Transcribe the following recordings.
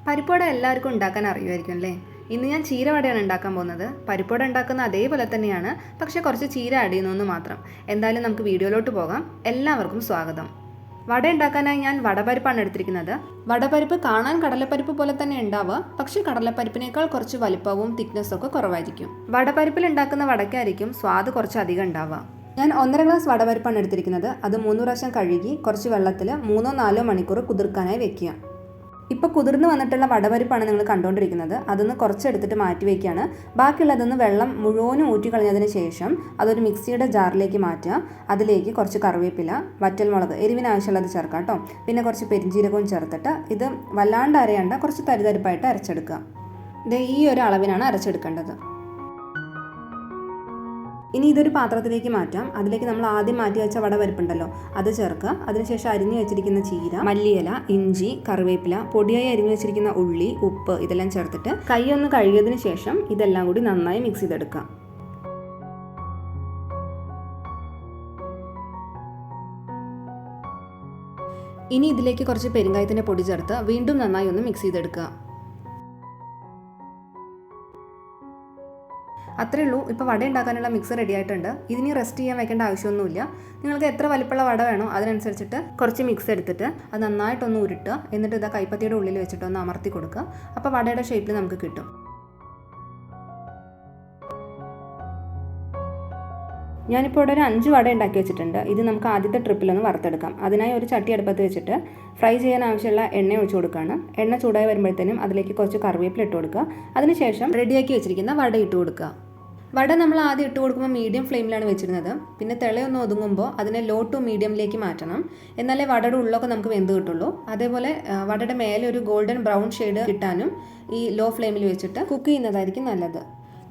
പരിപ്പുവട എല്ലാവർക്കും ഉണ്ടാക്കാൻ അറിയുമായിരിക്കും അല്ലേ? ഇന്ന് ഞാൻ ചീരവടയാണ് ഉണ്ടാക്കാൻ പോകുന്നത്. പരിപ്പുവട ഉണ്ടാക്കുന്ന അതേപോലെ തന്നെയാണ്, പക്ഷേ കുറച്ച് ചീര ആഡ് ചെയ്യുന്നു മാത്രം. എന്തായാലും നമുക്ക് വീഡിയോയിലോട്ട് പോകാം. എല്ലാവർക്കും സ്വാഗതം. വട ഉണ്ടാക്കാനായി ഞാൻ വടപരിപ്പാണ് എടുത്തിരിക്കുന്നത്. വടപരിപ്പ് കാണാൻ കടലപ്പരിപ്പ് പോലെ തന്നെ ഉണ്ടാവുക, പക്ഷേ കടലപ്പരിപ്പിനേക്കാൾ കുറച്ച് വലിപ്പവും തിക്നെസ്സും ഒക്കെ കുറവായിരിക്കും. വടപരിപ്പിൽ ഉണ്ടാക്കുന്ന വടക്കായിരിക്കും സ്വാദ് കുറച്ച് അധികം ഉണ്ടാവുക. ഞാൻ 1.5 ഗ്ലാസ് വടപരിപ്പാണ് എടുത്തിരിക്കുന്നത്. അത് 3 പ്രാവശ്യം കഴുകി കുറച്ച് വെള്ളത്തിൽ 3-4 മണിക്കൂർ കുതിർക്കാനായി വെക്കുക. ഇപ്പോൾ കുതിർന്ന് വന്നിട്ടുള്ള വടപരിപ്പാണ് നിങ്ങൾ കണ്ടുകൊണ്ടിരിക്കുന്നത്. അതൊന്ന് കുറച്ചെടുത്തിട്ട് മാറ്റി വയ്ക്കുകയാണ്. ബാക്കിയുള്ളതൊന്ന് വെള്ളം മുഴുവനും ഊറ്റിക്കളഞ്ഞതിന് ശേഷം അതൊരു മിക്സിയുടെ ജാറിലേക്ക് മാറ്റുക. അതിലേക്ക് കുറച്ച് കറിവേപ്പില, വറ്റൽമുളക്, എരിവിന് ആവശ്യമുള്ളത് ചേർക്കാം കേട്ടോ. പിന്നെ കുറച്ച് പെരിഞ്ജീരകവും ചേർത്തിട്ട് ഇത് വല്ലാണ്ട് അരയണ്ട, കുറച്ച് തരിതരിപ്പായിട്ട് അരച്ചെടുക്കുക. ഇത് ഈ ഒരു അളവിനാണ് അരച്ചെടുക്കേണ്ടത്. ഇനി ഇതൊരു പാത്രത്തിലേക്ക് മാറ്റാം. അതിലേക്ക് നമ്മൾ ആദ്യം മാറ്റി വെച്ച വടപരിപ്പുണ്ടല്ലോ അത് ചേർക്കുക. അതിനുശേഷം അരിഞ്ഞു വെച്ചിരിക്കുന്ന ചീര, മല്ലിയില, ഇഞ്ചി, കറിവേപ്പില, പൊടിയായി അരിഞ്ഞു വെച്ചിരിക്കുന്ന ഉള്ളി, ഉപ്പ് ഇതെല്ലാം ചേർത്തിട്ട് കൈ ഒന്ന് കഴുകിയതിന് ശേഷം ഇതെല്ലാം കൂടി നന്നായി മിക്സ് ചെയ്തെടുക്കുക. ഇനി ഇതിലേക്ക് കുറച്ച് പെരുങ്കായത്തിൻ്റെ പൊടി ചേർത്ത് വീണ്ടും നന്നായി ഒന്ന് മിക്സ് ചെയ്തെടുക്കുക. അത്രയേ ഉള്ളൂ. ഇപ്പോൾ വട ഉണ്ടാക്കാനുള്ള മിക്സ് റെഡി ആയിട്ടുണ്ട്. ഇതിനി റെസ്റ്റ് ചെയ്യാൻ വെക്കേണ്ട ആവശ്യമൊന്നുമില്ല. നിങ്ങൾക്ക് എത്ര വലിപ്പമുള്ള വട വേണോ അതിനനുസരിച്ചിട്ട് കുറച്ച് മിക്സ് എടുത്തിട്ട് അത് നന്നായിട്ടൊന്ന് ഉരുട്ടുക. എന്നിട്ട് ഇതാ കൈപ്പത്തിയുടെ ഉള്ളിൽ വെച്ചിട്ട് ഒന്ന് അമർത്തി കൊടുക്കുക. അപ്പോൾ വടയുടെ ഷേപ്പിൽ നമുക്ക് കിട്ടും. ഞാനിപ്പോൾ ഇവിടെ ഒരു 5 വട ഉണ്ടാക്കി വെച്ചിട്ടുണ്ട്. ഇത് നമുക്ക് ആദ്യത്തെ ട്രിപ്പിലൊന്ന് വറുത്തെടുക്കാം. അതിനായി ഒരു ചട്ടി അടുപ്പത്ത് വെച്ചിട്ട് ഫ്രൈ ചെയ്യാൻ ആവശ്യമുള്ള എണ്ണ ഒഴിച്ചു കൊടുക്കുകയാണ്. എണ്ണ ചൂടായി വരുമ്പോഴത്തേനും അതിലേക്ക് കുറച്ച് കറിവേപ്പില ഇട്ട് കൊടുക്കുക. അതിനുശേഷം റെഡിയാക്കി വെച്ചിരിക്കുന്ന വട ഇട്ട് കൊടുക്കുക. വട നമ്മൾ ആദ്യം ഇട്ട് കൊടുക്കുമ്പോൾ മീഡിയം ഫ്ലെയിമിലാണ് വെച്ചിരുന്നത്. പിന്നെ തിളയൊന്ന് ഒതുങ്ങുമ്പോൾ അതിനെ ലോ ടു മീഡിയമിലേക്ക് മാറ്റണം. എന്നാലേ വടയുടെ ഉള്ളൊക്കെ നമുക്ക് വെന്ത് കിട്ടുള്ളൂ. അതേപോലെ വടയുടെ മേലെ ഒരു ഗോൾഡൻ ബ്രൗൺ ഷെയ്ഡ് കിട്ടാനും ഈ ലോ ഫ്ലെയിമിൽ വെച്ചിട്ട് കുക്ക് ചെയ്യുന്നതായിരിക്കും നല്ലത്.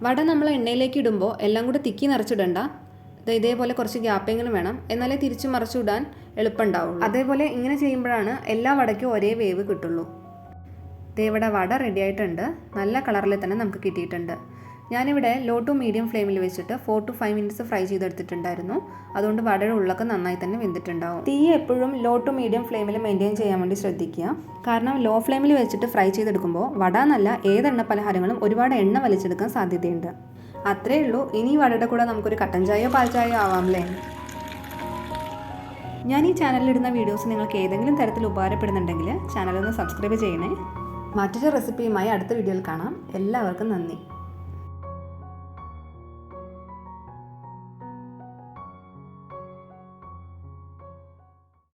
വട നമ്മൾ എണ്ണയിലേക്ക് ഇടുമ്പോൾ എല്ലാം കൂടെ തിക്കി നിറച്ചിടണ്ട. ഇതേപോലെ കുറച്ച് ഗ്യാപ്പെങ്കിലും വേണം, എന്നാലേ തിരിച്ചു മറിച്ചിടാൻ എളുപ്പമുണ്ടാവുള്ളൂ. അതേപോലെ ഇങ്ങനെ ചെയ്യുമ്പോഴാണ് എല്ലാ വടയ്ക്കും ഒരേ വേവ് കിട്ടുള്ളൂ. ഇവിടെ വട റെഡി ആയിട്ടുണ്ട്. നല്ല കളറിൽ തന്നെ നമുക്ക് കിട്ടിയിട്ടുണ്ട്. ഞാനിവിടെ ലോ ടു മീഡിയം ഫ്ലെയിമിൽ വെച്ചിട്ട് 4 to 5 മിനിറ്റ്സ് ഫ്രൈ ചെയ്തെടുത്തിട്ടുണ്ടായിരുന്നു. അതുകൊണ്ട് വടയുടെ ഉള്ളൊക്കെ നന്നായി തന്നെ വെന്തിട്ടുണ്ടാവും. തീ എപ്പോഴും ലോ ടു മീഡിയം ഫ്ലെയിമിൽ മെയിൻറ്റെയിൻ ചെയ്യാൻ വേണ്ടി ശ്രദ്ധിക്കുക. കാരണം ലോ ഫ്ലെയിമിൽ വെച്ചിട്ട് ഫ്രൈ ചെയ്തെടുക്കുമ്പോൾ വട എന്നല്ല ഏത് എണ്ണ പലഹാരങ്ങളും ഒരുപാട് എണ്ണ വലിച്ചെടുക്കാൻ സാധ്യതയുണ്ട്. അത്രേ ഉള്ളൂ. ഇനി വടയുടെ കൂടെ നമുക്കൊരു കട്ടൻ ചായയോ പാൽ ചായയോ ആവാമല്ലേ. ഞാൻ ഈ ചാനലിലിടുന്ന വീഡിയോസ് നിങ്ങൾക്ക് ഏതെങ്കിലും തരത്തിൽ ഉപകാരപ്പെടുന്നുണ്ടെങ്കിൽ ചാനലൊന്ന് സബ്സ്ക്രൈബ് ചെയ്യണേ. മറ്റൊരു റെസിപ്പിയുമായി അടുത്ത വീഡിയോയിൽ കാണാം. എല്ലാവർക്കും നന്ദി.